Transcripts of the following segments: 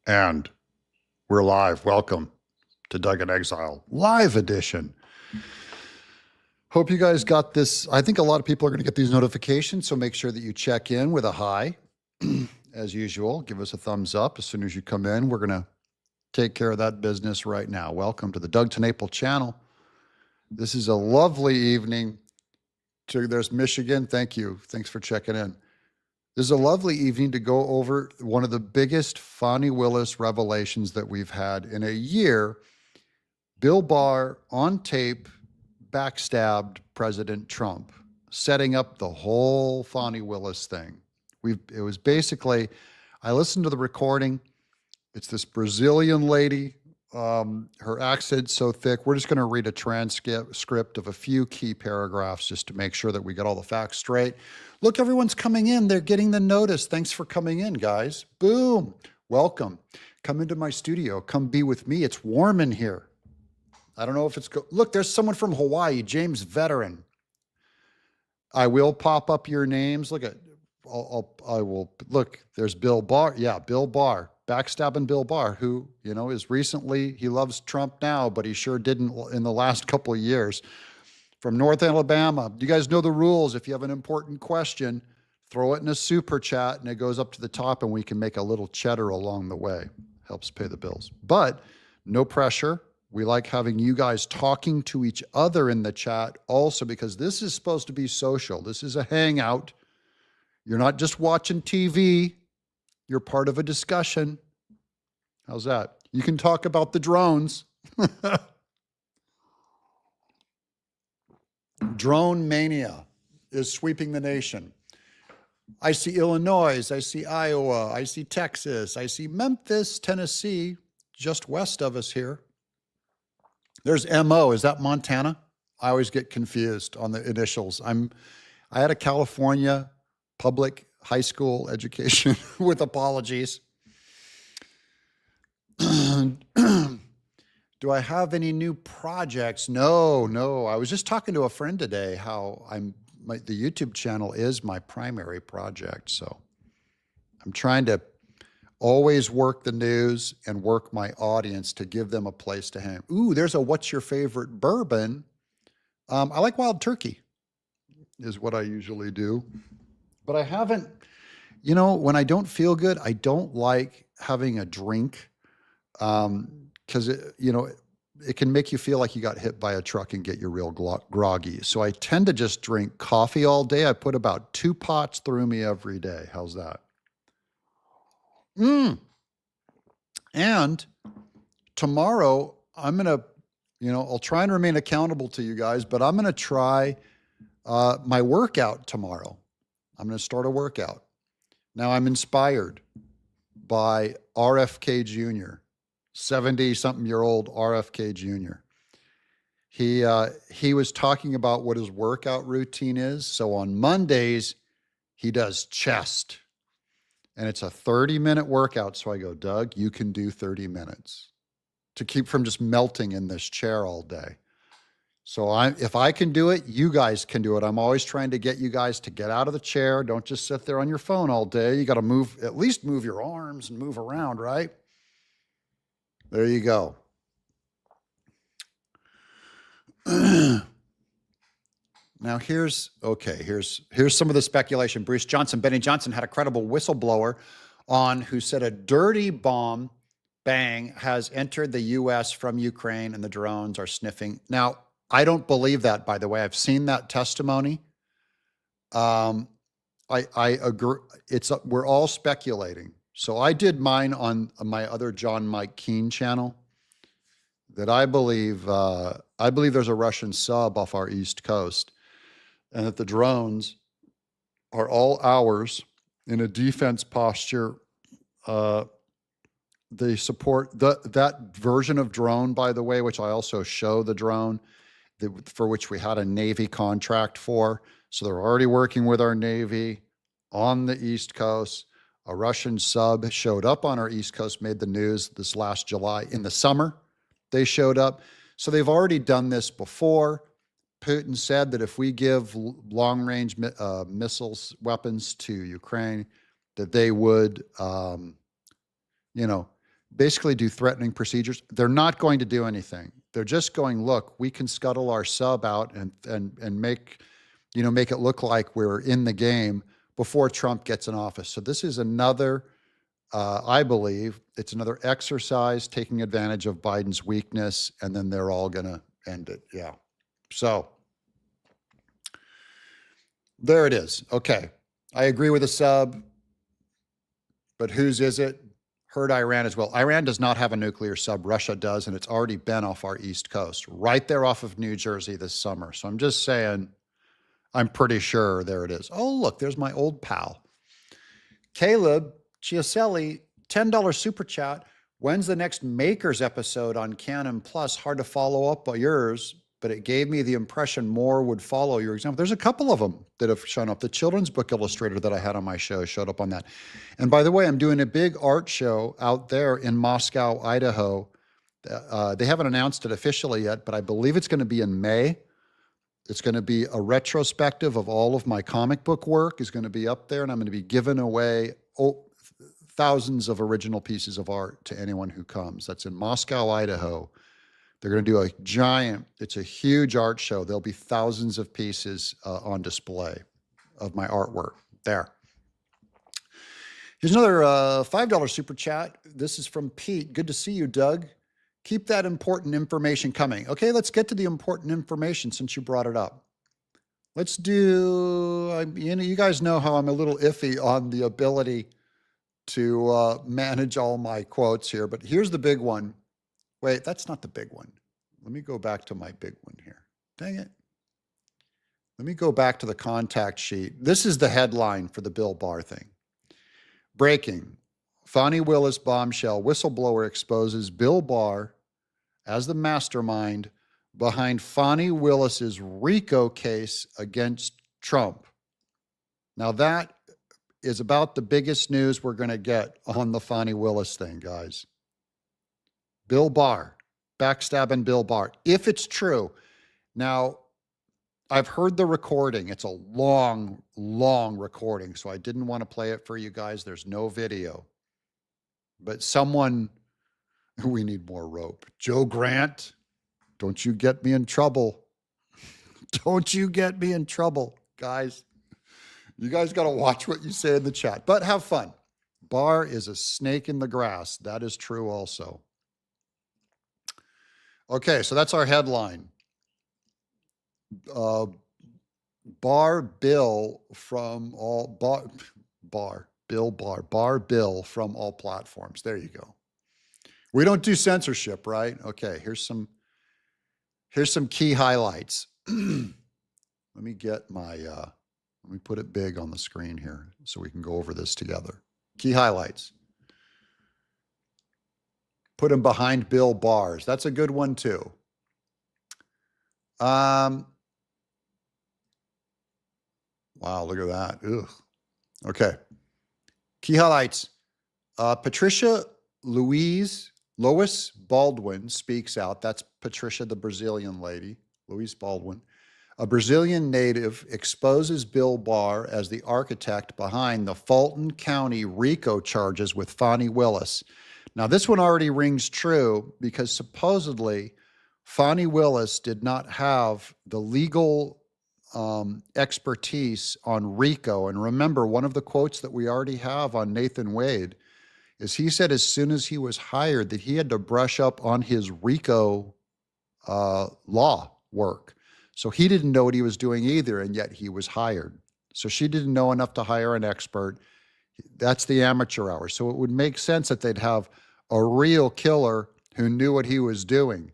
And we're live. Welcome to Doug in Exile, live edition. Hope you guys got this. I think a lot of people are going to get these notifications, so make sure that you check in with a hi. As usual, give us a thumbs up as soon as you come in. We're going to take care of that business right now. Welcome to the Doug TenNapel channel. This is a lovely evening. There's Michigan. Thank you. Thanks for checking in. This is a lovely evening to go over one of the biggest Fani Willis revelations that we've had in a year. Bill Barr on tape backstabbed President Trump, setting up the whole Fani Willis thing. It was basically, I listened to the recording. It's this Brazilian lady. Her accent's so thick. We're just going to read a transcript of a few key paragraphs just to make sure that we get all the facts straight. Look, everyone's coming in. They're getting the notice. Thanks for coming in, guys. Boom. Welcome. Come into my studio. Come be with me. It's warm in here. I don't know if it's look, there's someone from Hawaii, James Veteran. I will pop up your names. Look at, I will look. There's Bill Barr. Yeah, Bill Barr, backstabbing Bill Barr, who is recently. He loves Trump now, but he sure didn't in the last couple of years. From North Alabama, you guys know the rules. If you have an important question, throw it in a super chat, and it goes up to the top, and we can make a little cheddar along the way. Helps pay the bills, but no pressure. We like having you guys talking to each other in the chat also, because this is supposed to be social. This is a hangout. You're not just watching TV. You're part of a discussion. How's that? You can talk about the drones. Drone mania is sweeping the nation. I see Illinois. I see Iowa. I see Texas. I see Memphis, Tennessee, just west of us here. There's MO. Is that Montana? I always get confused on the initials. I had a California public high school education with apologies. Do I have any new projects? No. I was just talking to a friend today how the YouTube channel is my primary project. So I'm trying to always work the news and work my audience to give them a place to hang. Ooh, there's a what's your favorite bourbon? I like Wild Turkey is what I usually do. But I haven't, when I don't feel good, I don't like having a drink because, it can make you feel like you got hit by a truck and get you real groggy. So I tend to just drink coffee all day. I put about 2 pots through me every day. How's that? And tomorrow I'm going to, I'll try and remain accountable to you guys, but I'm going to try my workout tomorrow. I'm going to start a workout. Now I'm inspired by RFK Jr., 70-something-year-old RFK Jr. He was talking about what his workout routine is. So on Mondays, he does chest. And it's a 30-minute workout. So I go, Doug, you can do 30 minutes to keep from just melting in this chair all day. So if I can do it, you guys can do it. I'm always trying to get you guys to get out of the chair. Don't just sit there on your phone all day. You got to at least move your arms and move around, right? There you go. Now here's some of the speculation. Bruce Johnson, Benny Johnson had a credible whistleblower on who said a dirty bomb, bang, has entered the U.S. from Ukraine and the drones are sniffing. Now, I don't believe that, by the way. I've seen that testimony. I agree. We're all speculating. So I did mine on my other John Mike Keane channel that I believe there's a Russian sub off our East Coast, and that the drones are all ours in a defense posture. They support that version of drone, by the way, which I also show the drone for which we had a Navy contract for. So they're already working with our Navy on the East Coast. A Russian sub showed up on our East Coast, made the news this last July. In the summer, they showed up. So they've already done this before. Putin said that if we give long-range missiles, weapons to Ukraine, that they would, basically do threatening procedures. They're not going to do anything. They're just going, look, we can scuttle our sub out and make, make it look like we're in the game before Trump gets in office. So this is another, I believe, it's another exercise taking advantage of Biden's weakness, and then they're all going to end it. Yeah. So there it is. Okay. I agree with the sub, but whose is it? Heard Iran as well. Iran does not have a nuclear sub. Russia does, and it's already been off our East Coast, right there off of New Jersey this summer. So I'm just saying, I'm pretty sure there it is. Oh, look, there's my old pal. Caleb Chiaselli, $10 super chat. When's the next Makers episode on Canon Plus? Hard to follow up by yours, but it gave me the impression more would follow your example. There's a couple of them that have shown up. The children's book illustrator that I had on my show showed up on that. And by the way, I'm doing a big art show out there in Moscow, Idaho. They haven't announced it officially yet, but I believe it's going to be in May. It's going to be a retrospective of all of my comic book work is going to be up there, and I'm going to be giving away thousands of original pieces of art to anyone who comes. That's in Moscow, Idaho. They're going to do a giant, it's a huge art show. There'll be thousands of pieces on display of my artwork there. Here's another $5 super chat. This is from Pete. Good to see you, Doug. Keep that important information coming. Okay, let's get to the important information since you brought it up. Let's do, you guys know how I'm a little iffy on the ability to manage all my quotes here, but here's the big one. Wait, that's not the big one. Let me go back to my big one here. Dang it. Let me go back to the contact sheet. This is the headline for the Bill Barr thing. Breaking. Fani Willis bombshell. Whistleblower exposes Bill Barr as the mastermind behind Fani Willis's RICO case against Trump. Now that is about the biggest news we're going to get on the Fani Willis thing, guys. Bill Barr, backstabbing Bill Barr, if it's true. Now, I've heard the recording. It's a long, long recording, so I didn't want to play it for you guys. There's no video. But someone, we need more rope. Joe Grant, don't you get me in trouble. Don't you get me in trouble, guys. You guys got to watch what you say in the chat, but have fun. Barr is a snake in the grass. That is true also. Okay, so that's our headline. Barr Bill from all Bill Bill from all platforms. There you go. We don't do censorship, right? Okay, here's some key highlights. Let me get my let me put it big on the screen here so we can go over this together. Key highlights. Put him behind Bill Barr's. That's a good one too. Wow, look at that. Ugh. Okay. Key highlights. Patricia Lois Baldwin speaks out. That's Patricia, the Brazilian lady. Lois Baldwin. A Brazilian native exposes Bill Barr as the architect behind the Fulton County RICO charges with Fani Willis. Now, this one already rings true because supposedly Fani Willis did not have the legal expertise on RICO. And remember, one of the quotes that we already have on Nathan Wade is he said as soon as he was hired that he had to brush up on his RICO law work. So he didn't know what he was doing either, and yet he was hired. So she didn't know enough to hire an expert. That's the amateur hour. So it would make sense that they'd have a real killer who knew what he was doing,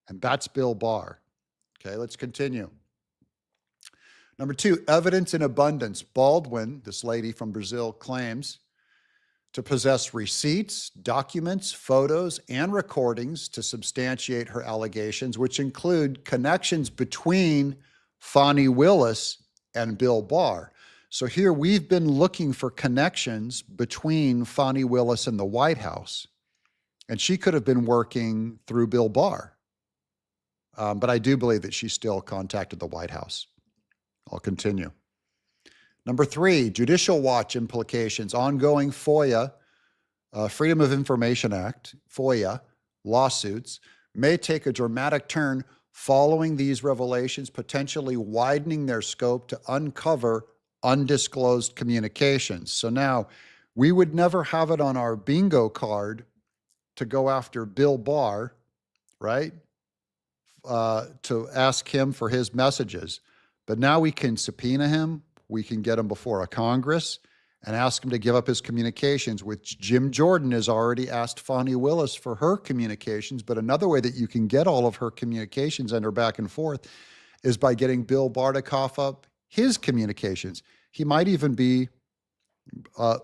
and that's Bill Barr. Okay, let's continue. Number 2, evidence in abundance. Baldwin, this lady from Brazil, claims to possess receipts, documents, photos, and recordings to substantiate her allegations, which include connections between Fani Willis and Bill Barr. So here we've been looking for connections between Fani Willis and the White House, and she could have been working through Bill Barr. But I do believe that she still contacted the White House. I'll continue. Number 3, Judicial Watch implications, ongoing FOIA Freedom of Information Act, FOIA, lawsuits may take a dramatic turn following these revelations, potentially widening their scope to uncover undisclosed communications. So now we would never have it on our bingo card to go after Bill Barr, right? To ask him for his messages. But now we can subpoena him. We can get him before a Congress and ask him to give up his communications, which Jim Jordan has already asked Fani Willis for her communications. But another way that you can get all of her communications and her back and forth is by getting Bill Barr to cough up his communications. He might even be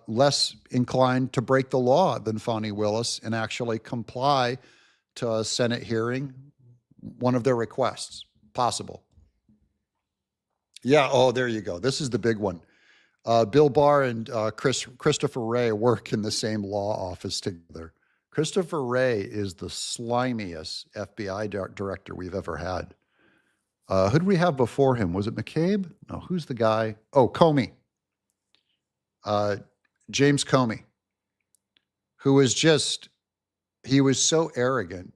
less inclined to break the law than Fani Willis and actually comply to a Senate hearing, one of their requests, possible. Yeah, oh, there you go. This is the big one. Bill Barr and Christopher Wray work in the same law office together. Christopher Wray is the slimiest FBI director we've ever had. Who did we have before him? Was it McCabe? No, who's the guy? Oh, Comey. James Comey, who was he was so arrogant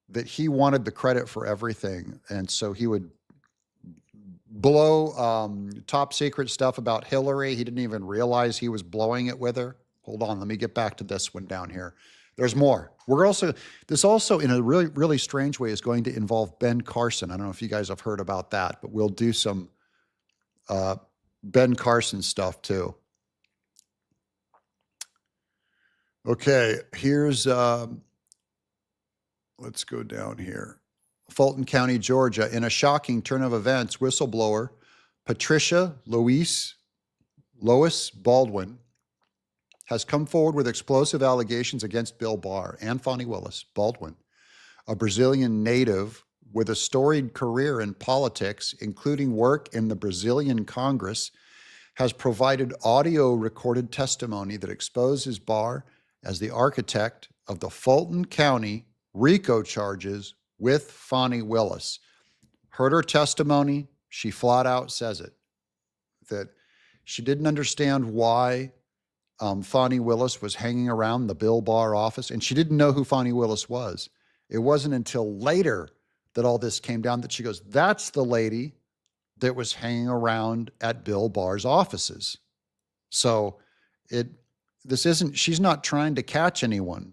that he wanted the credit for everything. And so he would blow top secret stuff about Hillary. He didn't even realize he was blowing it with her. Hold on, let me get back to this one down here. There's more. This also in a really, really strange way is going to involve Ben Carson. I don't know if you guys have heard about that, but we'll do some Ben Carson stuff too. Okay, here's, let's go down here. Fulton County, Georgia. In a shocking turn of events, whistleblower Patricia Lois Baldwin has come forward with explosive allegations against Bill Barr and Fani Willis. Baldwin, a Brazilian native with a storied career in politics, including work in the Brazilian Congress, has provided audio recorded testimony that exposes Barr as the architect of the Fulton County RICO charges with Fani Willis. Heard her testimony, she flat out says it, that she didn't understand why Fani Willis was hanging around the Bill Barr office, and she didn't know who Fani Willis was. It wasn't until later that all this came down that she goes, that's the lady that was hanging around at Bill Barr's offices. So she's not trying to catch anyone.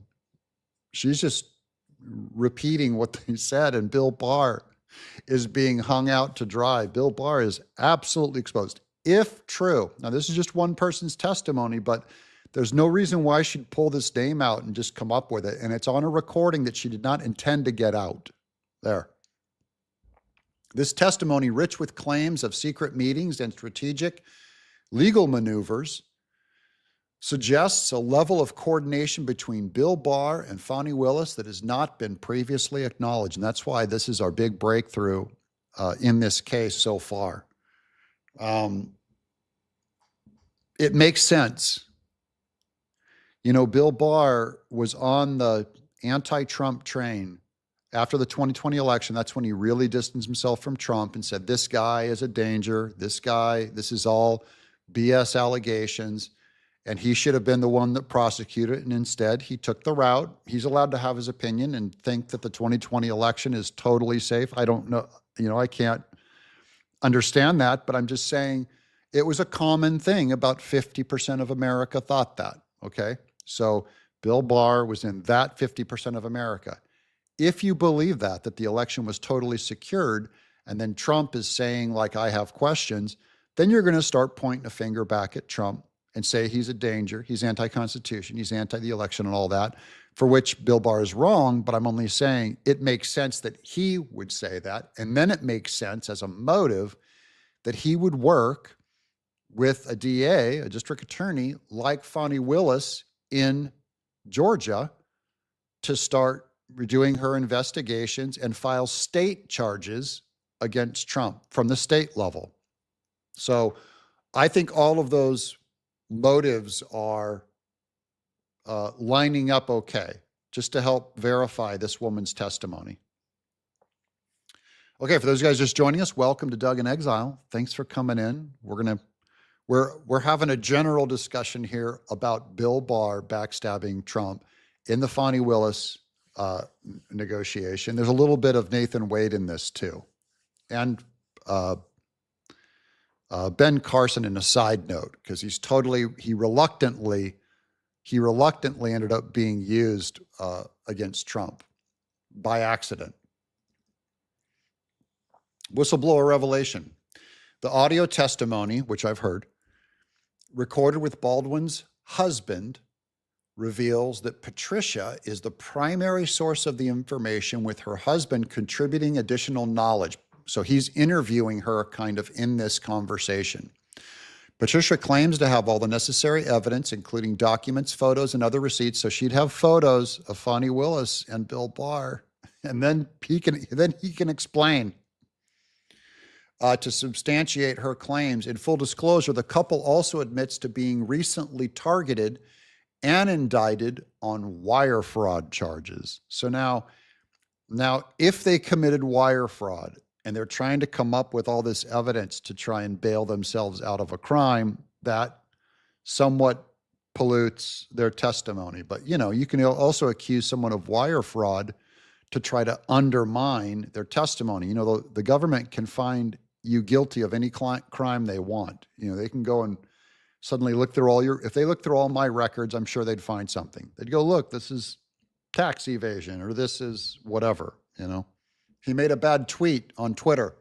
She's just repeating what they said, and Bill Barr is being hung out to dry. Bill Barr is absolutely exposed. If true, now this is just one person's testimony, but there's no reason why she'd pull this name out and just come up with it. And it's on a recording that she did not intend to get out. There. This testimony, rich with claims of secret meetings and strategic legal maneuvers, suggests a level of coordination between Bill Barr and Fani Willis that has not been previously acknowledged. And that's why this is our big breakthrough in this case so far. It makes sense. You know, Bill Barr was on the anti-Trump train after the 2020 election. That's when he really distanced himself from Trump and said, this guy is a danger. This is all BS allegations. And he should have been the one that prosecuted it. And instead, he took the route. He's allowed to have his opinion and think that the 2020 election is totally safe. I don't know. I can't understand that, but I'm just saying it was a common thing. About 50% of America thought that. Okay. So Bill Barr was in that 50% of America. If you believe that the election was totally secured, and then Trump is saying, like, I have questions, then you're going to start pointing a finger back at Trump and say he's a danger, he's anti-Constitution, he's anti the election and all that, for which Bill Barr is wrong, but I'm only saying it makes sense that he would say that. And then it makes sense as a motive that he would work with a DA, a district attorney, like Fani Willis in Georgia to start doing her investigations and file state charges against Trump from the state level. So I think all of those motives are lining up okay, just to help verify this woman's testimony. Okay, for those guys just joining us, welcome to Doug in Exile. Thanks for coming in. We're We're having a general discussion here about Bill Barr backstabbing Trump in the Fani Willis negotiation. There's a little bit of Nathan Wade in this too, and Ben Carson in a side note, because he reluctantly ended up being used against Trump by accident. Whistleblower revelation. The audio testimony, which I've heard, recorded with Baldwin's husband, reveals that Patricia is the primary source of the information, with her husband contributing additional knowledge. So he's interviewing her kind of in this conversation. Patricia claims to have all the necessary evidence, including documents, photos, and other receipts. So she'd have photos of Fani Willis and Bill Barr, and then he can explain to substantiate her claims. In full disclosure, the couple also admits to being recently targeted and indicted on wire fraud charges. So now if they committed wire fraud and they're trying to come up with all this evidence to try and bail themselves out of a crime, that somewhat pollutes their testimony. But, you can also accuse someone of wire fraud to try to undermine their testimony. The government can find you guilty of any crime they want. They can go and suddenly look through if they look through all my records, I'm sure they'd find something. They'd go, look, this is tax evasion, or this is whatever, He made a bad tweet on Twitter.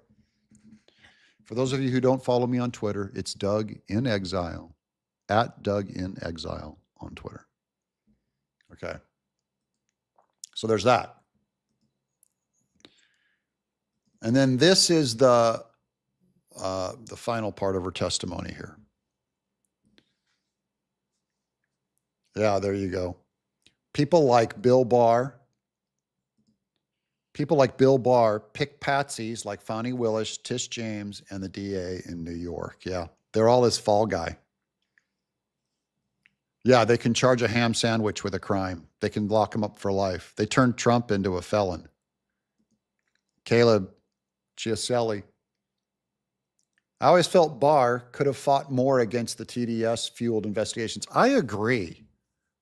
For those of you who don't follow me on Twitter, it's Doug in Exile, at Doug in Exile on Twitter. Okay. So there's that. And then this is the final part of her testimony here. Yeah, there you go. People like Bill Barr pick patsies like Fani Willis, Tish James, and the DA in New York. Yeah, they're all this fall guy. Yeah, they can charge a ham sandwich with a crime. They can lock him up for life. They turned Trump into a felon. Caleb Chiaselli. I always felt Barr could have fought more against the TDS-fueled investigations. I agree.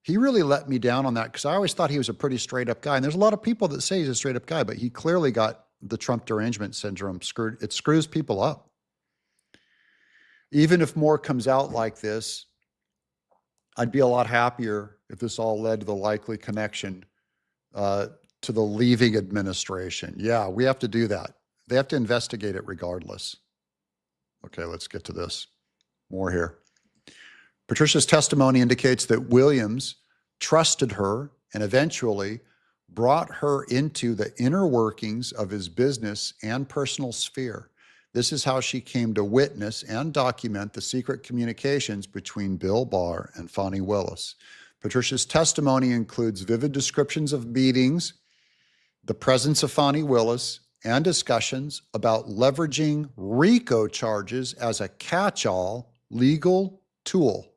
He really let me down on that, because I always thought he was a pretty straight-up guy. And there's a lot of people that say he's a straight-up guy, but he clearly got the Trump derangement syndrome screwed. It screws people up. Even if more comes out like this, I'd be a lot happier if this all led to the likely connection to the leaving administration. Yeah, we have to do that. They have to investigate it regardless. Okay, let's get to this. More here. Patricia's testimony indicates that Williams trusted her and eventually brought her into the inner workings of his business and personal sphere. This is how she came to witness and document the secret communications between Bill Barr and Fani Willis. Patricia's testimony includes vivid descriptions of meetings, the presence of Fani Willis, and discussions about leveraging RICO charges as a catch-all legal tool.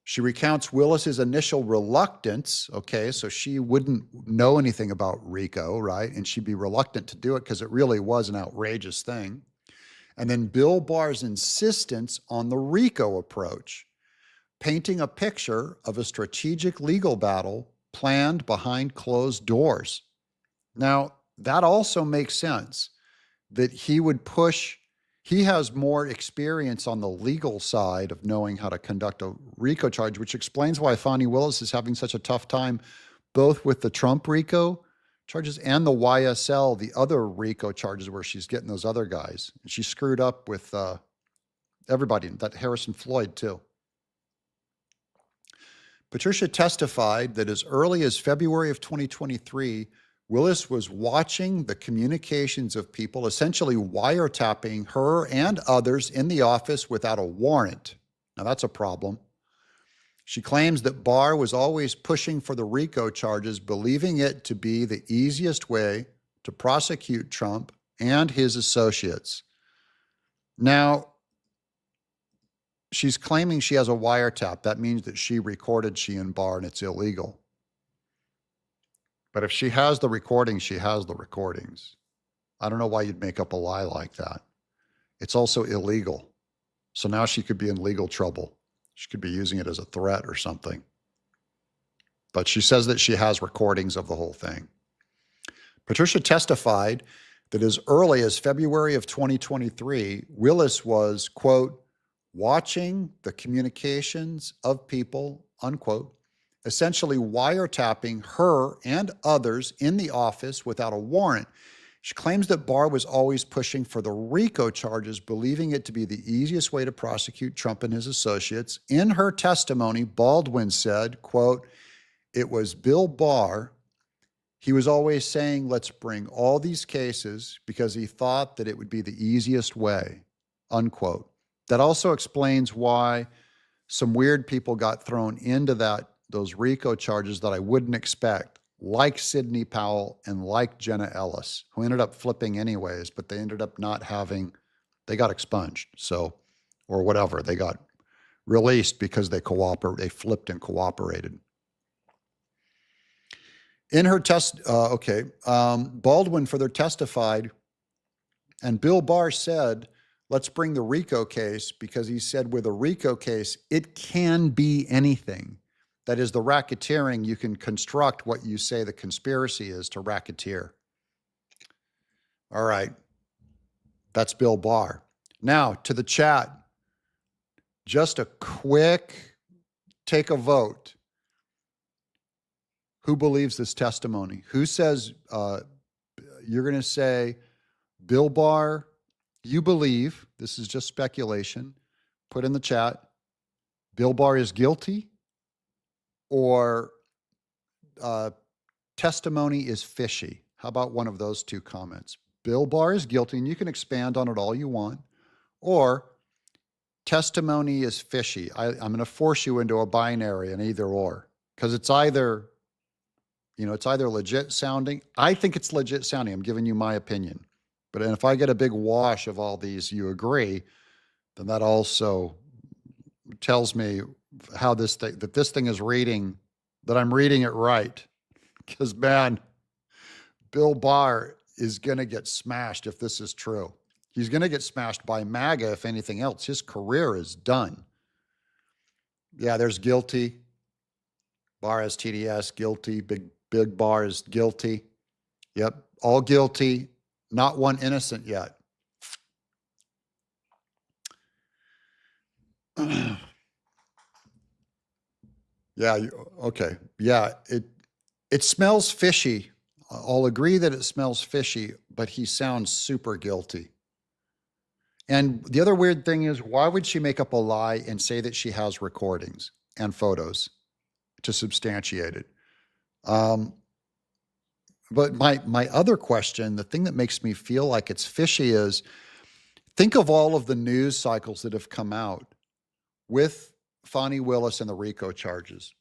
She recounts Willis's initial reluctance. Okay, so she wouldn't know anything about RICO, right? And she'd be reluctant to do it because it really was an outrageous thing. And then Bill Barr's insistence on the RICO approach, painting a picture of a strategic legal battle planned behind closed doors. Now, that also makes sense, that he would push. He has more experience on the legal side of knowing how to conduct a RICO charge, which explains why Fani Willis is having such a tough time, both with the Trump RICO charges and the YSL, the other RICO charges where she's getting those other guys. And she screwed up with everybody, that Harrison Floyd too. Patricia testified that as early as February of 2023, Willis was watching the communications of people, essentially wiretapping her and others in the office without a warrant. Now, that's a problem. She claims that Barr was always pushing for the RICO charges, believing it to be the easiest way to prosecute Trump and his associates. Now, she's claiming she has a wiretap. That means that she recorded she and Barr, and it's illegal. But if she has the recordings, she has the recordings. I don't know why you'd make up a lie like that. It's also illegal. So now she could be in legal trouble. She could be using it as a threat or something. But she says that she has recordings of the whole thing. Patricia testified that as early as February of 2023, Willis was, quote, watching the communications of people, unquote, essentially wiretapping her and others in the office without a warrant. She claims that Barr was always pushing for the RICO charges, believing it to be the easiest way to prosecute Trump and his associates. In her testimony, Baldwin said, quote, it was Bill Barr. He was always saying, let's bring all these cases because he thought that it would be the easiest way, unquote. That also explains why some weird people got thrown into those RICO charges that I wouldn't expect, like Sidney Powell and like Jenna Ellis, who ended up flipping anyways, but they ended up they got expunged. So, or whatever, they got released because they flipped and cooperated. In her Baldwin further testified, and Bill Barr said, let's bring the RICO case, because he said with a RICO case, it can be anything. That is, the racketeering, you can construct what you say the conspiracy is to racketeer. All right. That's Bill Barr. Now, to the chat, just a quick take a vote. Who believes this testimony? Who says, you're going to say, Bill Barr, you believe, this is just speculation, put in the chat, Bill Barr is guilty, or testimony is fishy. How about one of those two comments? Bill Barr is guilty, and you can expand on it all you want, or testimony is fishy. I'm going to force you into a binary, an either or, because it's either legit sounding. I think it's legit sounding. I'm giving you my opinion. But if I get a big wash of all these, you agree, then that also tells me how this thing is reading, that I'm reading it right. Because, man, Bill Barr is going to get smashed if this is true. He's going to get smashed by MAGA, if anything else. His career is done. Yeah, there's guilty. Barr has TDS, guilty. Big Barr is guilty. Yep, all guilty. Not one innocent yet. Yeah, okay. Yeah, it smells fishy. I'll agree that it smells fishy, but he sounds super guilty. And the other weird thing is, why would she make up a lie and say that she has recordings and photos to substantiate it? But my other question, the thing that makes me feel like it's fishy is, think of all of the news cycles that have come out with Fani Willis and the RICO charges.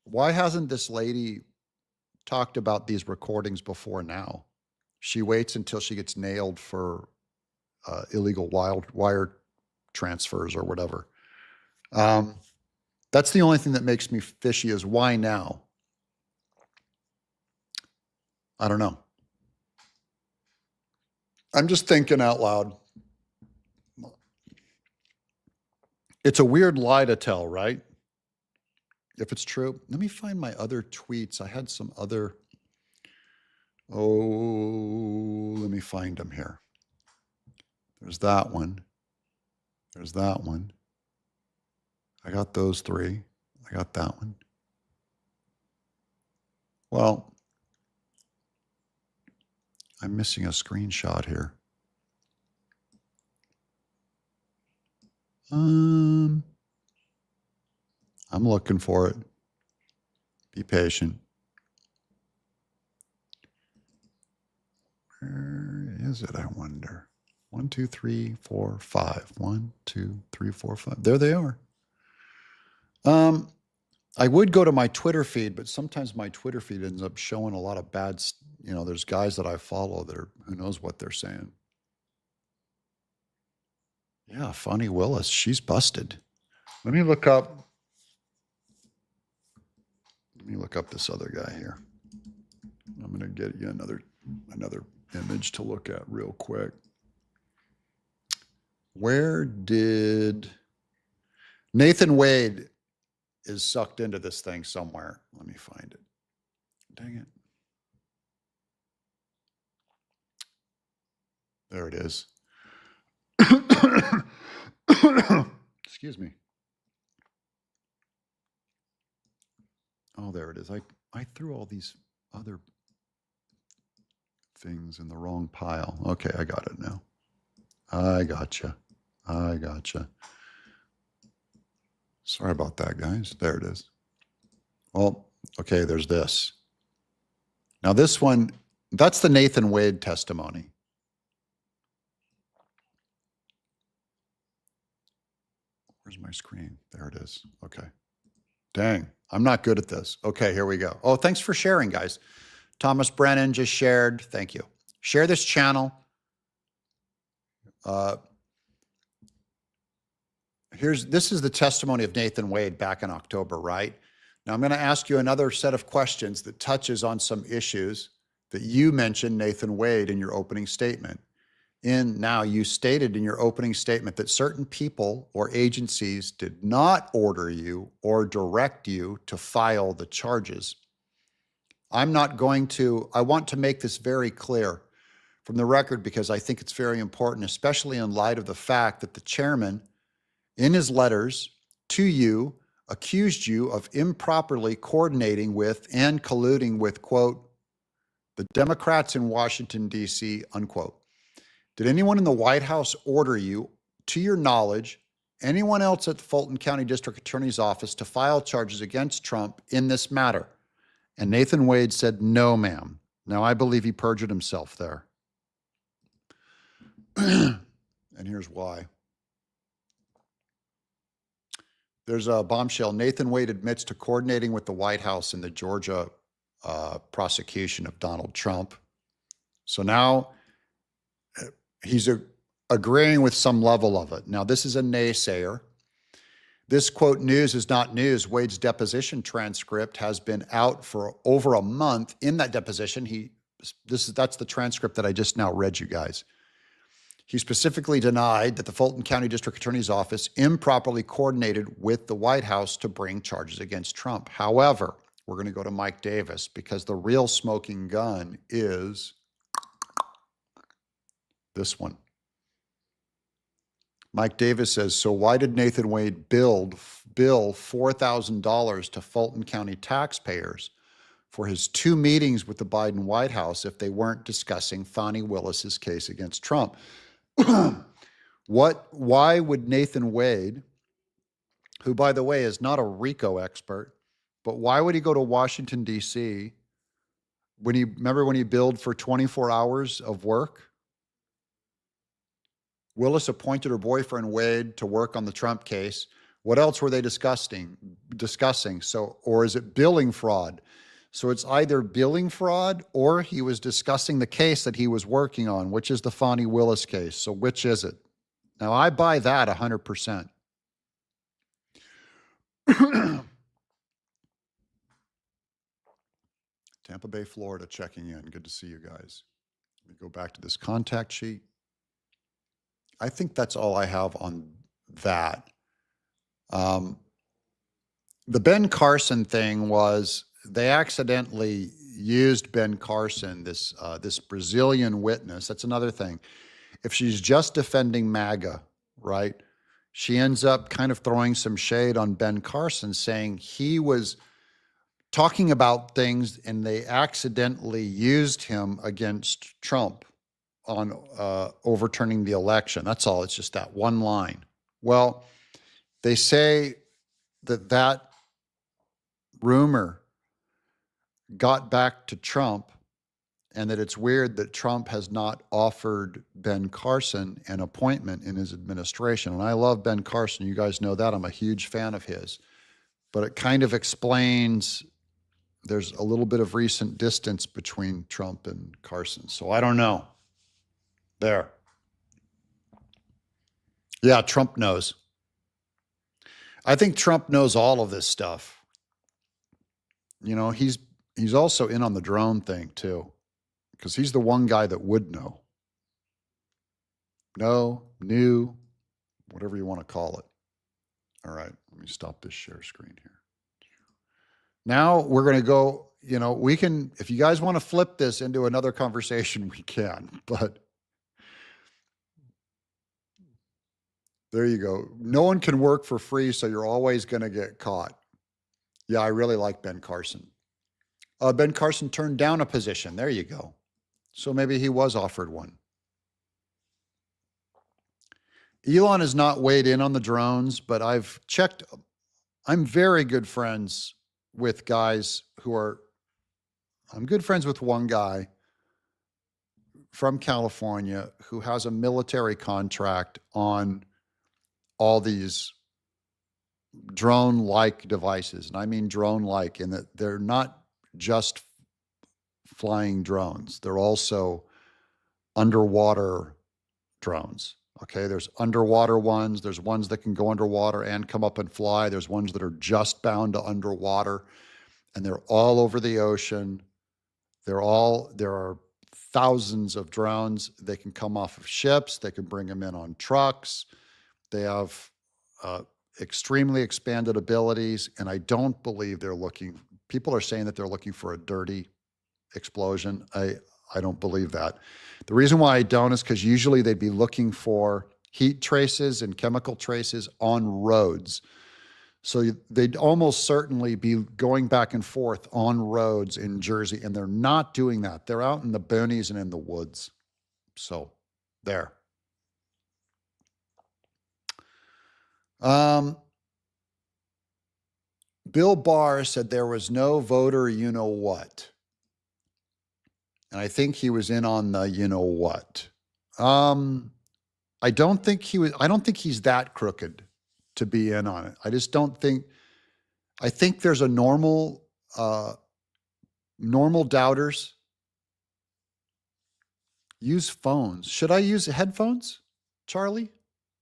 Why hasn't this lady talked about these recordings before now? She waits until she gets nailed for illegal wire transfers or whatever. That's the only thing that makes me fishy, is why now? I don't know. I'm just thinking out loud. It's a weird lie to tell, right? If it's true. Let me find my other tweets. I had some other. Oh, let me find them here. There's that one. There's that one. I got those three. I got that one. Well, I'm missing a screenshot here. I'm looking for it. Be patient. Where is it, I wonder? 1, 2, 3, 4, 5. 1, 2, 3, 4, 5. There they are. I would go to my Twitter feed, but sometimes my Twitter feed ends up showing a lot of bad, there's guys that I follow that are, who knows what they're saying. Yeah, Fani Willis, she's busted. Let me look up this other guy here. I'm going to get you another image to look at real quick. Where did Nathan Wade is sucked into this thing somewhere? Let me find it. Dang it. There it is. Excuse me. Oh, there it is. I threw all these other things in the wrong pile. Okay, I got it now. I gotcha. Sorry about that, guys. There it is. Well, okay, there's this. Now this one, that's the Nathan Wade testimony. Where's my screen? There it is. Okay. Dang, I'm not good at this. Okay, here we go. Oh, thanks for sharing, guys. Thomas Brennan just shared. Thank you. Share this channel. This is the testimony of Nathan Wade back in October, right? Now I'm going to ask you another set of questions that touches on some issues that you mentioned, Nathan Wade, in your opening statement. Now you stated in your opening statement that certain people or agencies did not order you or direct you to file the charges. I want to make this very clear from the record because I think it's very important, especially in light of the fact that the chairman, in his letters to you, accused you of improperly coordinating with and colluding with, quote, the Democrats in Washington, D.C., unquote. Did anyone in the White House order you, to your knowledge, anyone else at the Fulton County District Attorney's Office to file charges against Trump in this matter? And Nathan Wade said, no, ma'am. Now, I believe he perjured himself there. And here's why. There's a bombshell. Nathan Wade admits to coordinating with the White House in the Georgia prosecution of Donald Trump. So now he's agreeing with some level of it. Now, this is a naysayer. This, quote, news is not news. Wade's deposition transcript has been out for over a month. In that deposition, that's the transcript that I just now read you guys. He specifically denied that the Fulton County District Attorney's Office improperly coordinated with the White House to bring charges against Trump. However, we're going to go to Mike Davis because the real smoking gun is this one. Mike Davis says, so why did Nathan Wade bill $4,000 to Fulton County taxpayers for his 2 meetings with the Biden White House if they weren't discussing Fani Willis's case against Trump? Why would Nathan Wade, who, by the way, is not a RICO expert, but why would he go to Washington, D.C. remember when he billed for 24 hours of work? Willis appointed her boyfriend Wade to work on the Trump case. What else were they discussing? Or is it billing fraud? So it's either billing fraud or he was discussing the case that he was working on, which is the Fani Willis case. So which is it? Now I buy that 100%. Tampa Bay, Florida, checking in. Good to see you guys. Let me go back to this contact sheet. I think that's all I have on that. The Ben Carson thing was they accidentally used Ben Carson, this Brazilian witness. That's another thing. If she's just defending MAGA, right, she ends up kind of throwing some shade on Ben Carson, saying he was talking about things and they accidentally used him against Trump on overturning the election. That's all. It's just that one line. Well, they say that rumor got back to Trump and that it's weird that Trump has not offered Ben Carson an appointment in his administration. And I love Ben Carson. You guys know that. I'm a huge fan of his. But it kind of explains there's a little bit of recent distance between Trump and Carson. So I don't know. There. Yeah, Trump knows. I think Trump knows all of this stuff. You know, he's also in on the drone thing too, because he's the one guy that would know. Knew. whatever you want to call it. All right, let me stop this share screen here. Now we're going to go, we can, if you guys want to flip this into another conversation, we can, but there you go. No one can work for free, so you're always going to get caught. Yeah, I really like Ben Carson. Ben Carson turned down a position. There you go. So maybe he was offered one. Elon has not weighed in on the drones, but I've checked. I'm very good friends with guys I'm good friends with one guy from California who has a military contract on all these drone-like devices. And I mean drone-like in that they're not just flying drones. They're also underwater drones. Okay, there's underwater ones. There's ones that can go underwater and come up and fly. There's ones that are just bound to underwater, and they're all over the ocean. There are thousands of drones. They can come off of ships. They can bring them in on trucks. They have extremely expanded abilities, and I don't believe people are saying that they're looking for a dirty explosion. I don't believe that. The reason why I don't is because usually they'd be looking for heat traces and chemical traces on roads. So they'd almost certainly be going back and forth on roads in Jersey, and they're not doing that. They're out in the boonies and in the woods. So there. Bill Barr said there was no voter you-know-what. And I think he was in on the you-know-what. I don't think he's that crooked to be in on it. I think there's a normal doubters. Use phones. Should I use headphones, Charlie?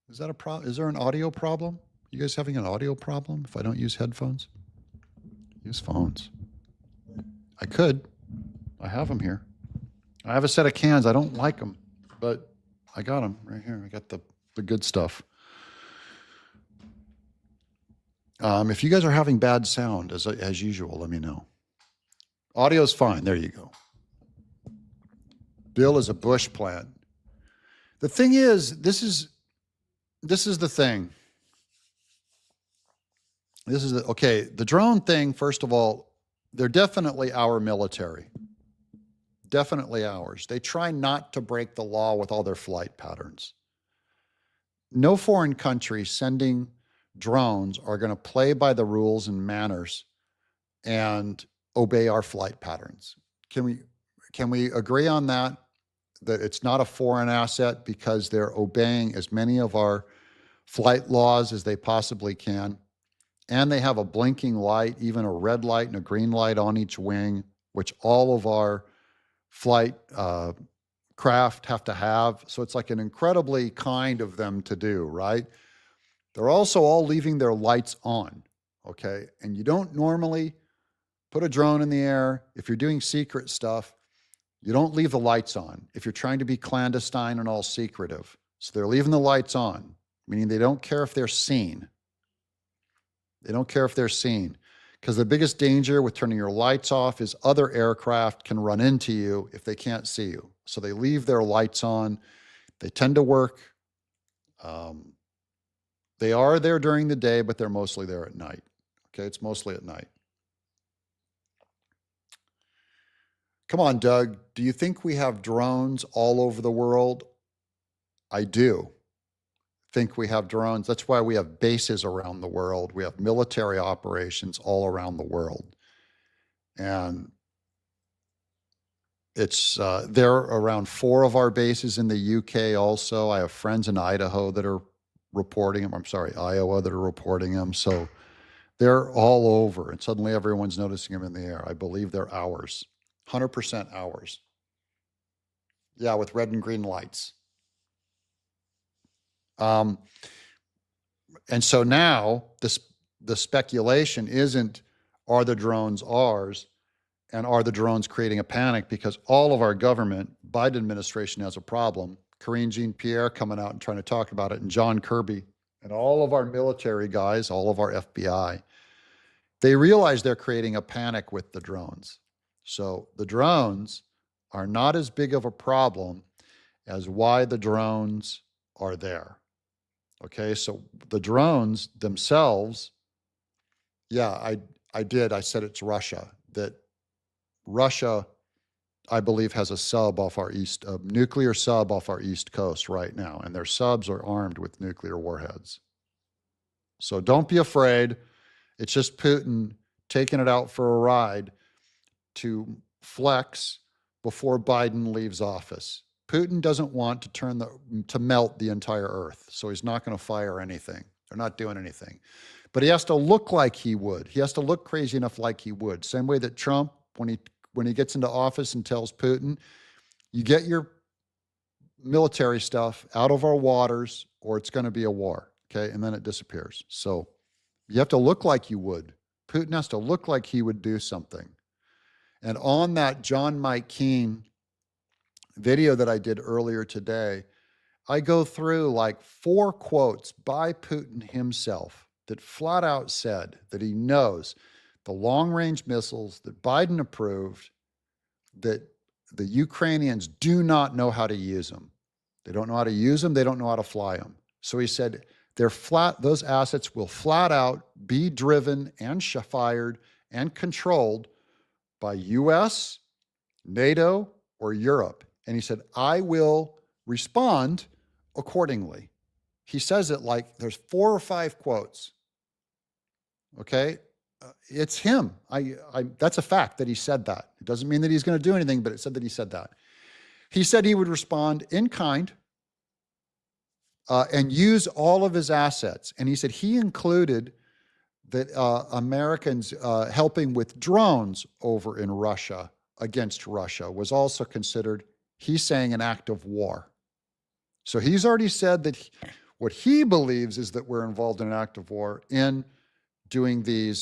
Is that a problem? Is there an audio problem? You guys having an audio problem if I don't use headphones? Use phones. I could. I have them here. I have a set of cans. I don't like them, but I got them right here. I got the good stuff. If you guys are having bad sound, as usual, let me know. Audio's fine. There you go. Bill is a bush plant. The thing is, this is the thing. Okay, the drone thing, first of all, they're definitely our military. Definitely ours. They try not to break the law with all their flight patterns. No foreign country sending drones are going to play by the rules and manners and obey our flight patterns. Can we agree on that it's not a foreign asset because they're obeying as many of our flight laws as they possibly can? And they have a blinking light, even a red light and a green light on each wing, which all of our flight craft have to have. So it's like an incredibly kind of them to do, right? They're also all leaving their lights on, okay? And you don't normally put a drone in the air. If you're doing secret stuff, you don't leave the lights on if you're trying to be clandestine and all secretive. So they're leaving the lights on, meaning they don't care if they're seen. They don't care if they're seen, because the biggest danger with turning your lights off is other aircraft can run into you if they can't see you. So they leave their lights on. They tend to work. They are there during the day, but they're mostly there at night. Okay, it's mostly at night. Come on, Doug. Do you think we have drones all over the world? I do think we have drones. That's why we have bases around the world. We have military operations all around the world. And it's there are around 4 of our bases in the UK also. I have friends in Idaho that are reporting them. I'm sorry, Iowa that are reporting them. So they're all over, and suddenly everyone's noticing them in the air. I believe they're ours, 100% ours. Yeah, with red and green lights. And so now the speculation isn't, are the drones ours? And are the drones creating a panic? Because all of our government, Biden administration has a problem. Karine Jean-Pierre coming out and trying to talk about it, and John Kirby and all of our military guys, all of our FBI, they realize they're creating a panic with the drones. So the drones are not as big of a problem as why the drones are there. Okay, so the drones themselves, yeah, I said it's Russia. That Russia, I believe, has a sub off our a nuclear sub off our east coast right now, and their subs are armed with nuclear warheads. So don't be afraid. It's just Putin taking it out for a ride to flex before Biden leaves office. Putin doesn't want to melt the entire earth, so he's not going to fire anything. They're not doing anything. But he has to look like he would. He has to look crazy enough like he would. Same way that Trump, when he gets into office and tells Putin, you get your military stuff out of our waters or it's going to be a war, okay? And then it disappears. So you have to look like you would. Putin has to look like he would do something. And on that John Mike Keane video that I did earlier today, I go through like 4 quotes by Putin himself that flat out said that he knows the long-range missiles that Biden approved, that the Ukrainians do not know how to use them. They don't know how to use them. They don't know how to fly them. So he said those assets will flat out be driven and fired and controlled by US, NATO, or Europe. And he said, I will respond accordingly. He says it like there's 4 or 5 quotes. Okay? It's him. That's a fact that he said that. It doesn't mean that he's going to do anything, but it said that he said that. He said he would respond in kind and use all of his assets. And he said he included that Americans helping with drones over in Russia against Russia was also considered, he's saying, an act of war. So he's already said that what he believes is that we're involved in an act of war in doing the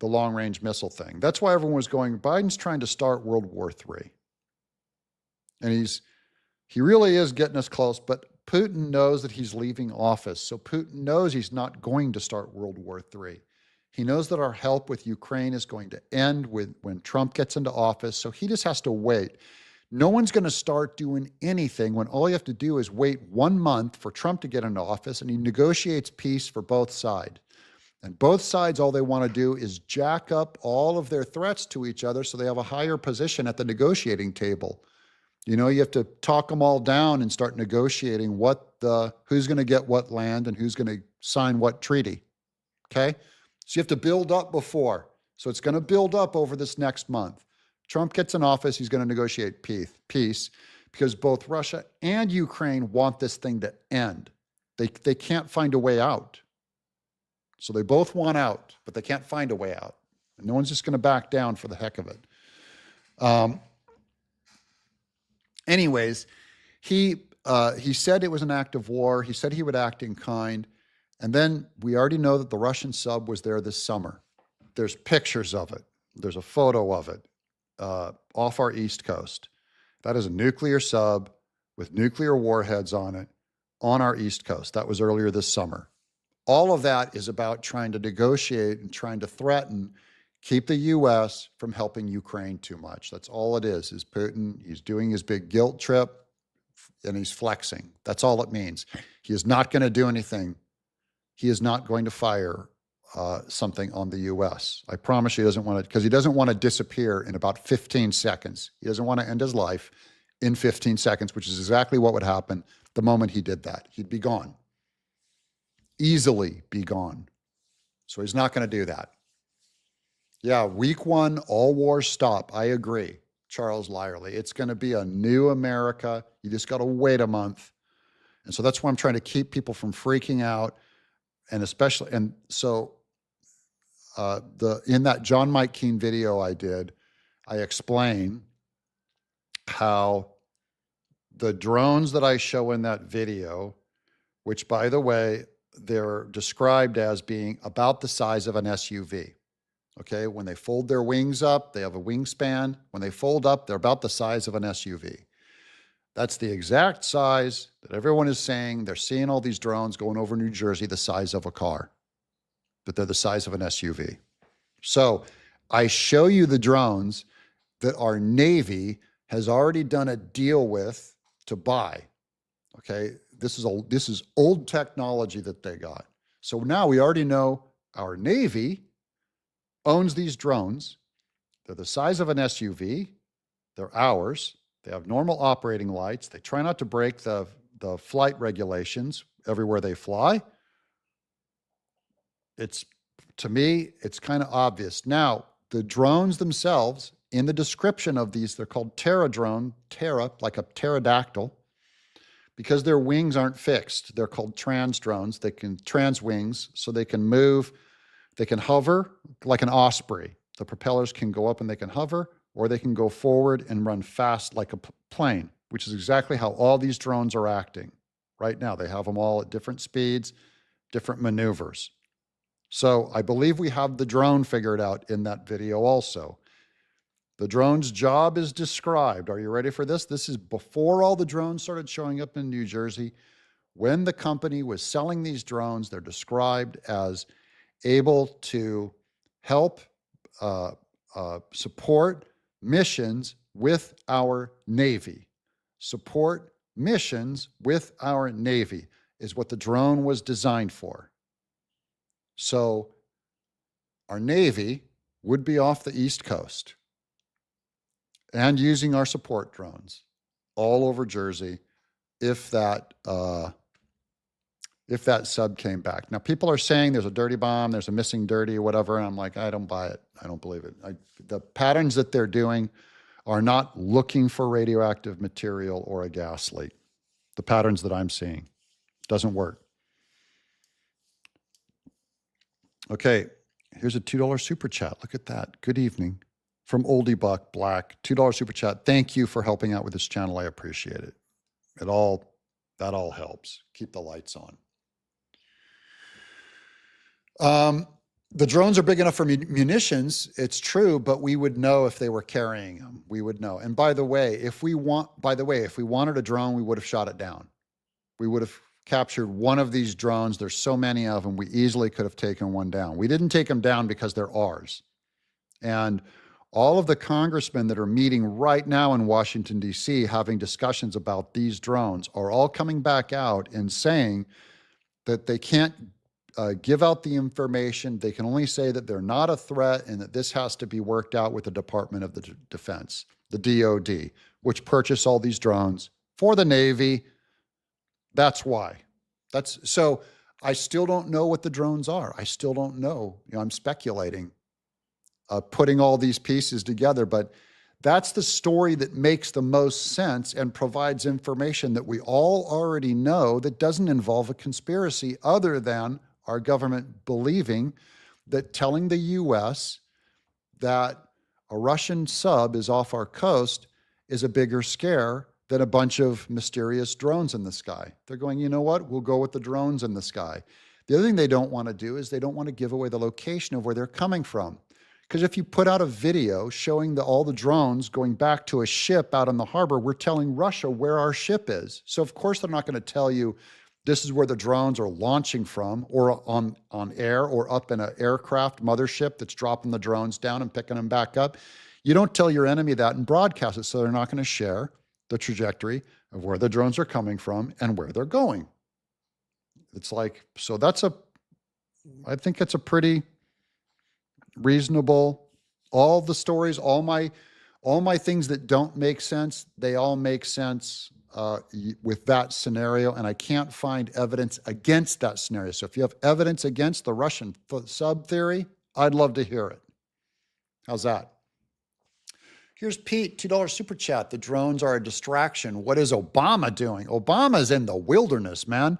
long-range missile thing. That's why everyone was going, Biden's trying to start World War III. And he really is getting us close, but Putin knows that he's leaving office. So Putin knows he's not going to start World War III. He knows that our help with Ukraine is going to end when Trump gets into office. So he just has to wait. No one's going to start doing anything when all you have to do is wait 1 month for Trump to get into office, and he negotiates peace for both sides. And both sides, all they want to do is jack up all of their threats to each other so they have a higher position at the negotiating table. You know, you have to talk them all down and start negotiating who's going to get what land and who's going to sign what treaty. Okay? So you have to build up before. So it's going to build up over this next month. Trump gets in office, he's going to negotiate peace because both Russia and Ukraine want this thing to end. They can't find a way out. So they both want out, but they can't find a way out. And no one's just going to back down for the heck of it. Anyways, he said it was an act of war. He said he would act in kind. And then we already know that the Russian sub was there this summer. There's pictures of it. There's a photo of it off our East Coast. That is a nuclear sub with nuclear warheads on it on our East Coast. That was earlier this summer. All of that is about trying to negotiate and trying to threaten, keep the U.S. from helping Ukraine too much. That's all it is Putin. He's doing his big guilt trip and he's flexing. That's all it means. He is not going to do anything. He is not going to fire something on the U.S. I promise you he doesn't want to, because he doesn't want to disappear in about 15 seconds. He doesn't want to end his life in 15 seconds, which is exactly what would happen the moment he did that. He'd be gone. Easily be gone. So he's not going to do that. Yeah, week 1, all wars stop. I agree, Charles Lyerly. It's going to be a new America. You just got to wait a month. And so that's why I'm trying to keep people from freaking out. And especially, and so in that John Mike Keane video I did, I explain how the drones that I show in that video, which by the way, they're described as being about the size of an SUV. Okay, when they fold their wings up, they have a wingspan. When they fold up, they're about the size of an SUV. That's the exact size that everyone is saying. They're seeing all these drones going over New Jersey, the size of a car, but they're the size of an SUV. So I show you the drones that our Navy has already done a deal with to buy. Okay, this is old technology that they got. So now we already know our Navy owns these drones. They're the size of an SUV. They're ours. They have normal operating lights. They try not to break the flight regulations everywhere they fly. To me, it's kind of obvious. Now, the drones themselves, in the description of these, they're called Terra, like a pterodactyl, because their wings aren't fixed. They're called trans drones. They can trans wings, so they can move. They can hover like an osprey. The propellers can go up and they can hover, or they can go forward and run fast like a plane, which is exactly how all these drones are acting right now. They have them all at different speeds, different maneuvers. So I believe we have the drone figured out in that video also. The drone's job is described. Are you ready for this? This is before all the drones started showing up in New Jersey. When the company was selling these drones, they're described as able to help support missions with our Navy. Support missions with our Navy is what the drone was designed for. So our Navy would be off the East Coast and using our support drones all over Jersey if that sub came back. Now, people are saying there's a dirty bomb, there's a missing dirty, whatever, and I'm like, I don't buy it. I don't believe it. The patterns that they're doing are not looking for radioactive material or a gas leak. The patterns that I'm seeing doesn't work. Okay, here's a $2 super chat. Look at that. Good evening. From Oldie Buck Black, $2 super chat. Thank you for helping out with this channel. I appreciate it. That all helps. Keep the lights on. The drones are big enough for munitions. It's true, but we would know if they were carrying them. We would know. And by the way, if we wanted a drone, we would have shot it down. We would have captured one of these drones. There's so many of them. We easily could have taken one down. We didn't take them down because they're ours. And all of the congressmen that are meeting right now in Washington, D.C., having discussions about these drones are all coming back out and saying that they can't give out the information. They can only say that they're not a threat and that this has to be worked out with the Department of the Defense, the DOD, which purchased all these drones for the Navy. That's why. So I still don't know what the drones are. I still don't know. I'm speculating, putting all these pieces together, but that's the story that makes the most sense and provides information that we all already know that doesn't involve a conspiracy other than our government believing that telling the U.S. that a Russian sub is off our coast is a bigger scare than a bunch of mysterious drones in the sky. They're going, you know what? We'll go with the drones in the sky. The other thing they don't want to do is they don't want to give away the location of where they're coming from. Because if you put out a video showing all the drones going back to a ship out in the harbor, we're telling Russia where our ship is. So of course they're not going to tell you this is where the drones are launching from, or on air, or up in an aircraft mothership that's dropping the drones down and picking them back up. You don't tell your enemy that and broadcast it, so they're not going to share the trajectory of where the drones are coming from and where they're going. It's like, so I think it's a pretty reasonable, all the stories, all my things that don't make sense, they all make sense with that scenario, and I can't find evidence against that scenario. So if you have evidence against the Russian sub theory, I'd love to hear it. How's that? Here's Pete, $2 super chat. The drones are a distraction. What is Obama doing? Obama's in the wilderness, man.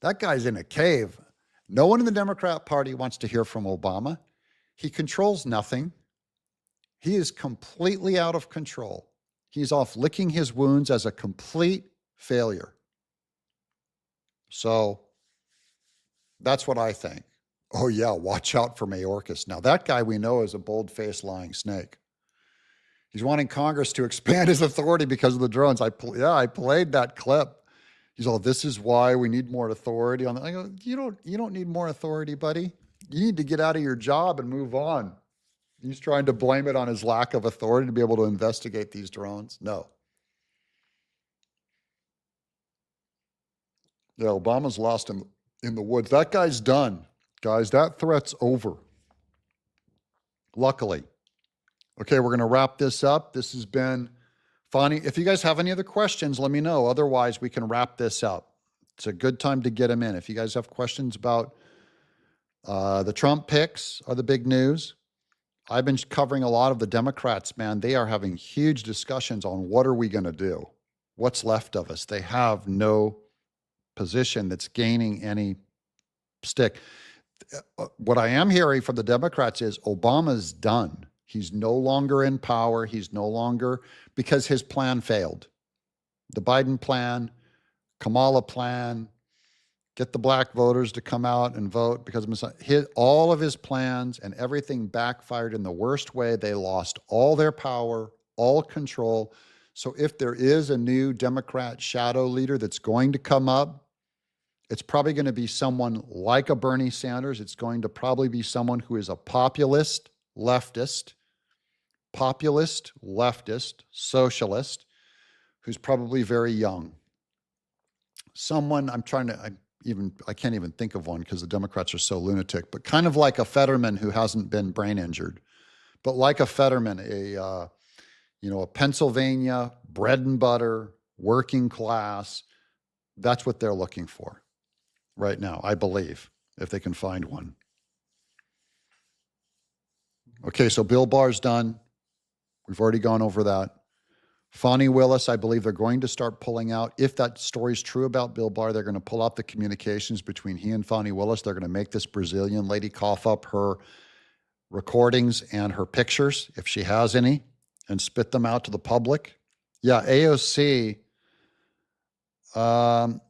That guy's in a cave. No one in the Democrat Party wants to hear from Obama. He controls nothing. He is completely out of control. He's off licking his wounds as a complete failure. So that's what I think. Oh yeah, watch out for Mayorkas. Now that guy we know is a bold-faced lying snake. He's wanting Congress to expand his authority because of the drones. I played that clip. He's all, this is why we need more authority on that. I go, you don't need more authority, buddy. You need to get out of your job and move on. He's trying to blame it on his lack of authority to be able to investigate these drones. No. Yeah, Obama's lost him in the woods. That guy's done. Guys, that threat's over. Luckily. Okay, we're going to wrap this up. This has been Fani. If you guys have any other questions, let me know. Otherwise, we can wrap this up. It's a good time to get them in. If you guys have questions about the Trump picks are the big news. I've been covering a lot of the Democrats, man. They are having huge discussions on what are we going to do? What's left of us? They have no position that's gaining any stick. What I am hearing from the Democrats is Obama's done. He's no longer in power. He's no longer, because his plan failed. The Biden plan, Kamala plan, get the black voters to come out and vote because of all of his plans and everything backfired in the worst way. They lost all their power, all control. So if there is a new Democrat shadow leader that's going to come up, it's probably going to be someone like a Bernie Sanders. It's going to probably be someone who is a populist, leftist, socialist, who's probably very young. Someone I can't even think of one because the Democrats are so lunatic, but kind of like a Fetterman who hasn't been brain injured, but like a Fetterman, a Pennsylvania bread and butter, working class. That's what they're looking for right now, I believe, if they can find one. Okay, so Bill Barr's done. We've already gone over that. Fani Willis, I believe they're going to start pulling out. If that story's true about Bill Barr, they're going to pull out the communications between he and Fani Willis. They're going to make this Brazilian lady cough up her recordings and her pictures, if she has any, and spit them out to the public. Yeah, AOC, AOC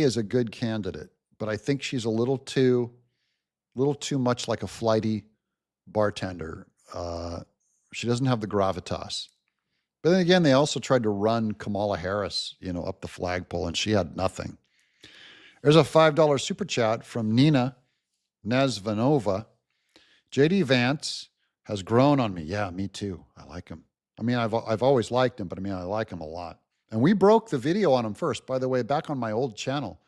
is a good candidate, but I think she's a little too much like a flighty bartender. She doesn't have the gravitas. But then again, they also tried to run Kamala Harris, up the flagpole, and she had nothing. There's a $5 super chat from Nina Nezvanova. JD Vance has grown on me. Yeah, me too. I like him. I've always liked him, but I like him a lot. And we broke the video on him first. By the way, back on my old channel,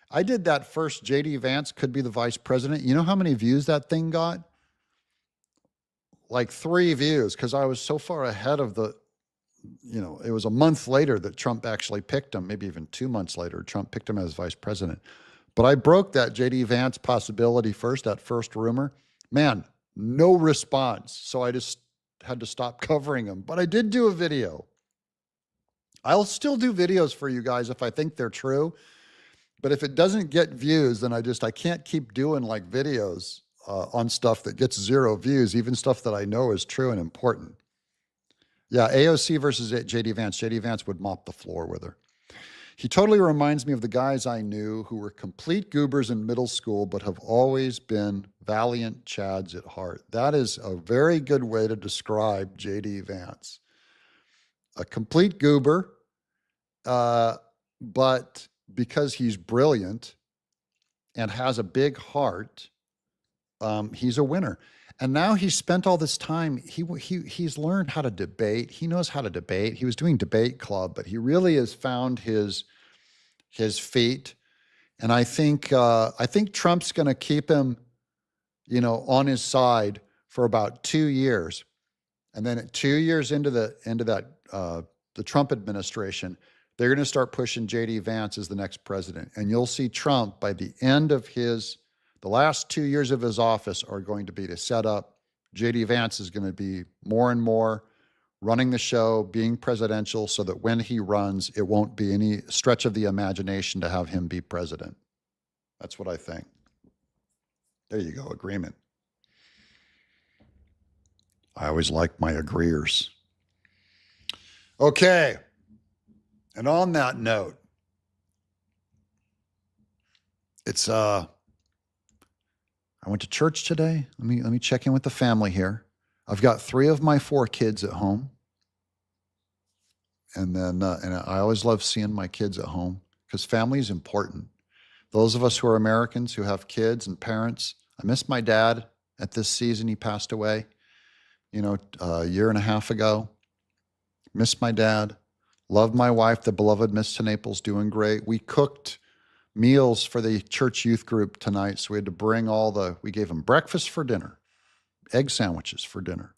I did that first JD Vance could be the vice president. You know how many views that thing got? Like 3 views, because I was so far ahead of it was a month later that Trump actually picked him, maybe even 2 months later, Trump picked him as vice president. But I broke that JD Vance possibility first, that first rumor. Man, no response. So I just had to stop covering him. But I did do a video. I'll still do videos for you guys if I think they're true. But if it doesn't get views, then I can't keep doing like videos on stuff that gets 0 views, even stuff that I know is true and important. Yeah, AOC versus JD Vance. JD Vance would mop the floor with her. He totally reminds me of the guys I knew who were complete goobers in middle school, but have always been valiant chads at heart. That is a very good way to describe JD Vance. A complete goober, but because he's brilliant and has a big heart, he's a winner. And now he's spent all this time, he's learned how to debate. He knows how to debate. He was doing debate club, but he really has found his feet. And I think Trump's going to keep him, on his side for about 2 years. And then 2 years into the Trump administration, they're going to start pushing JD Vance as the next president. And you'll see Trump by the end of the last 2 years of his office are going to be to set up. JD Vance is going to be more and more running the show, being presidential, so that when he runs, it won't be any stretch of the imagination to have him be president. That's what I think. There you go, agreement. I always like my agreeers. Okay. And on that note, it's I went to church today. Let me check in with the family here. I've got 3 of my 4 kids at home. And then, and I always love seeing my kids at home because family is important. Those of us who are Americans who have kids and parents, I miss my dad at this season. He passed away, a year and a half ago. Miss my dad. Love my wife, the beloved Miss TenNapel's doing great. We cooked meals for the church youth group tonight. So we had to bring we gave them breakfast for dinner, egg sandwiches for dinner.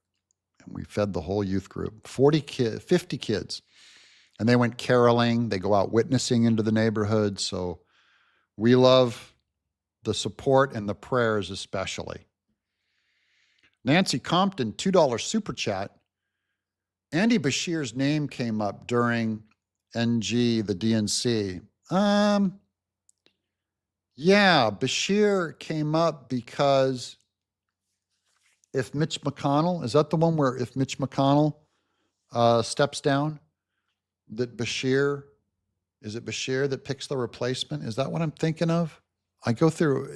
And we fed the whole youth group, 50 kids. And they went caroling. They go out witnessing into the neighborhood. So we love the support and the prayers especially. Nancy Compton, $2 super chat. Andy Bashir's name came up during NG, the DNC. Yeah, Bashir came up because if Mitch McConnell, is that the one where if Mitch McConnell steps down, that Bashir, is it Bashir that picks the replacement? Is that what I'm thinking of? I go through,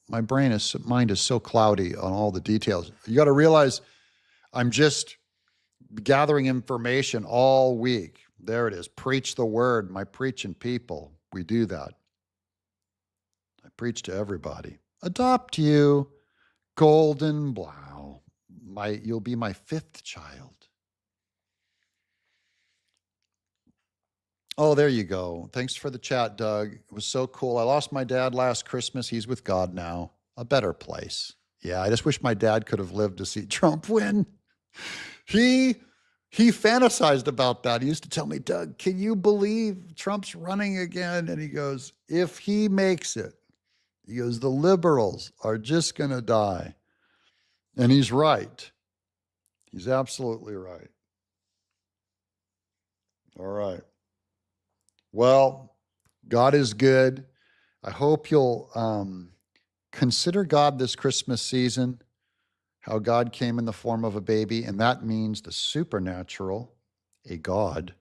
my mind is so cloudy on all the details. You got to realize I'm just gathering information all week. There it is. Preach the word, my preaching people. We do that. I preach to everybody. Adopt you, golden blow. You'll be my 5th child. Oh, there you go. Thanks for the chat, Doug. It was so cool. I lost my dad last Christmas. He's with God now. A better place. Yeah, I just wish my dad could have lived to see Trump win. He fantasized about that. He used to tell me, Doug, can you believe Trump's running again? And he goes, if he makes it, he goes, the liberals are just going to die. And he's right. He's absolutely right. All right. Well, God is good. I hope you'll consider God this Christmas season, how God came in the form of a baby, and that means the supernatural, a God,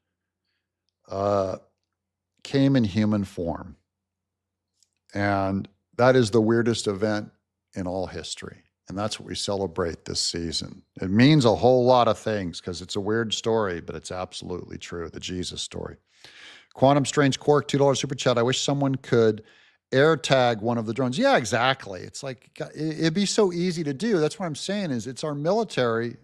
came in human form. And that is the weirdest event in all history. And that's what we celebrate this season. It means a whole lot of things because it's a weird story, but it's absolutely true, the Jesus story. Quantum Strange Quark, $2 super chat. I wish someone could air tag one of the drones. Yeah, exactly. It's like, it'd be so easy to do. That's what I'm saying is it's our military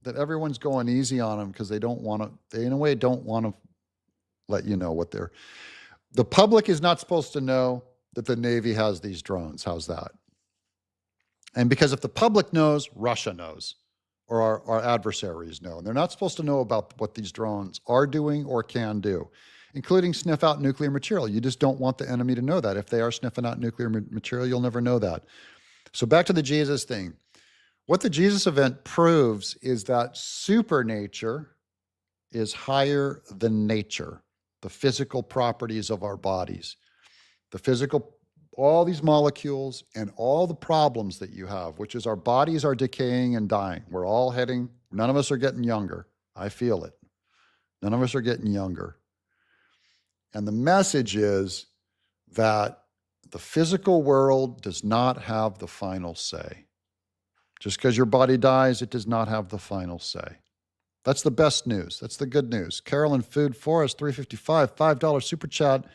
that everyone's going easy on them because they don't want to, they in a way don't want to let you know what the public is not supposed to know that the Navy has these drones. How's that? And because if the public knows, Russia knows, or our adversaries know. And they're not supposed to know about what these drones are doing or can do, including sniff out nuclear material. You just don't want the enemy to know that. If they are sniffing out nuclear material, you'll never know that. So back to the Jesus thing. What the Jesus event proves is that supernature is higher than nature, the physical properties of our bodies, the physical, all these molecules and all the problems that you have, which is our bodies are decaying and dying. We're all heading, none of us are getting younger. I feel it. None of us are getting younger. And the message is that the physical world does not have the final say. Just because your body dies, it does not have the final say. That's the best news. That's the good news. Carolyn Food Forest, $3.55, $5 super chat.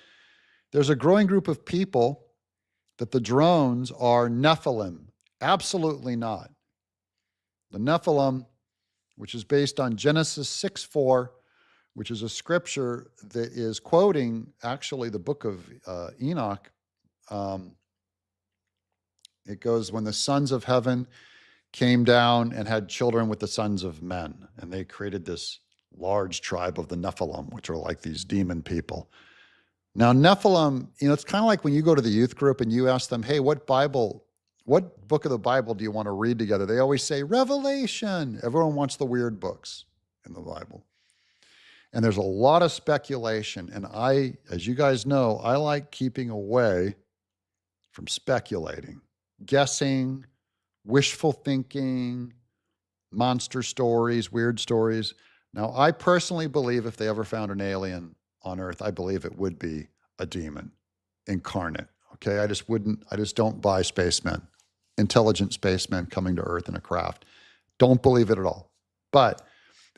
There's a growing group of people that the drones are Nephilim. Absolutely not. The Nephilim, which is based on Genesis 6:4, which is a scripture that is quoting actually the book of Enoch. It goes, when the sons of heaven came down and had children with the sons of men, and they created this large tribe of the Nephilim, which are like these demon people. Now, Nephilim, it's kind of like when you go to the youth group and you ask them, hey, what book of the Bible do you want to read together? They always say Revelation. Everyone wants the weird books in the Bible. And there's a lot of speculation. And as you guys know, I like keeping away from speculating, guessing, wishful thinking, monster stories, weird stories. Now, I personally believe if they ever found an alien on Earth, I believe it would be a demon incarnate. Okay. I just don't buy spacemen. intelligent spacemen coming to Earth in a craft. Don't believe it at all. But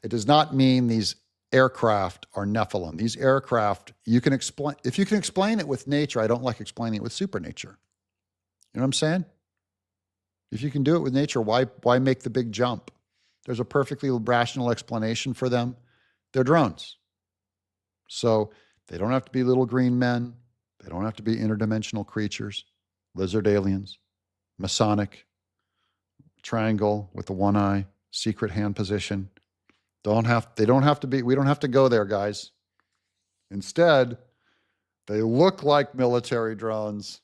it does not mean these aircraft are Nephilim. These aircraft, you can explain, if you can explain it with nature, I don't like explaining it with supernature. You know what I'm saying? If you can do it with nature, why make the big jump? There's a perfectly rational explanation for them. They're drones. So they don't have to be little green men. They don't have to be interdimensional creatures, lizard aliens, Masonic, triangle with the one eye, secret hand position. They don't have to be, we don't have to go there, guys. Instead, they look like military drones.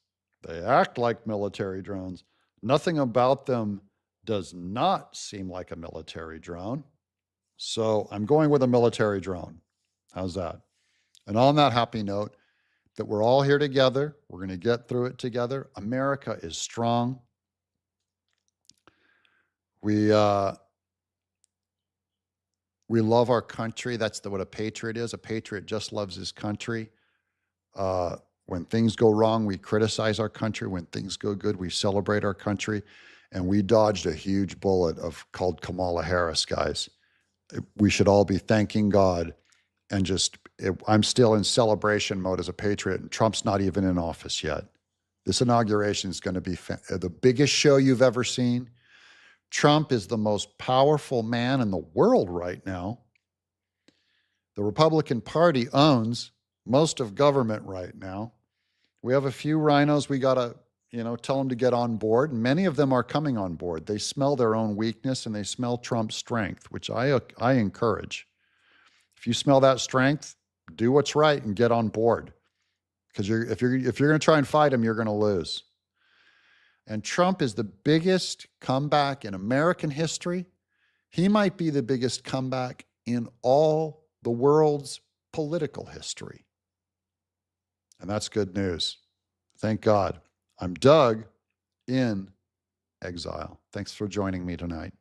They act like military drones. Nothing about them does not seem like a military drone. So I'm going with a military drone. How's that? And on that happy note, that we're all here together. We're going to get through it together. America is strong. We love our country. That's what a patriot is. A patriot just loves his country. When things go wrong, we criticize our country. When things go good, we celebrate our country. And we dodged a huge bullet called Kamala Harris, guys. We should all be thanking God. And I'm still in celebration mode as a patriot, and Trump's not even in office yet. This inauguration is going to be the biggest show you've ever seen. Trump is the most powerful man in the world right now. The Republican Party owns most of government right now. We have a few rhinos we got to, tell them to get on board. And many of them are coming on board. They smell their own weakness and they smell Trump's strength, which I encourage. If you smell that strength, do what's right and get on board. Because if you're going to try and fight him, you're going to lose. And Trump is the biggest comeback in American history. He might be the biggest comeback in all the world's political history. And that's good news. Thank God. I'm Doug in Exile. Thanks for joining me tonight.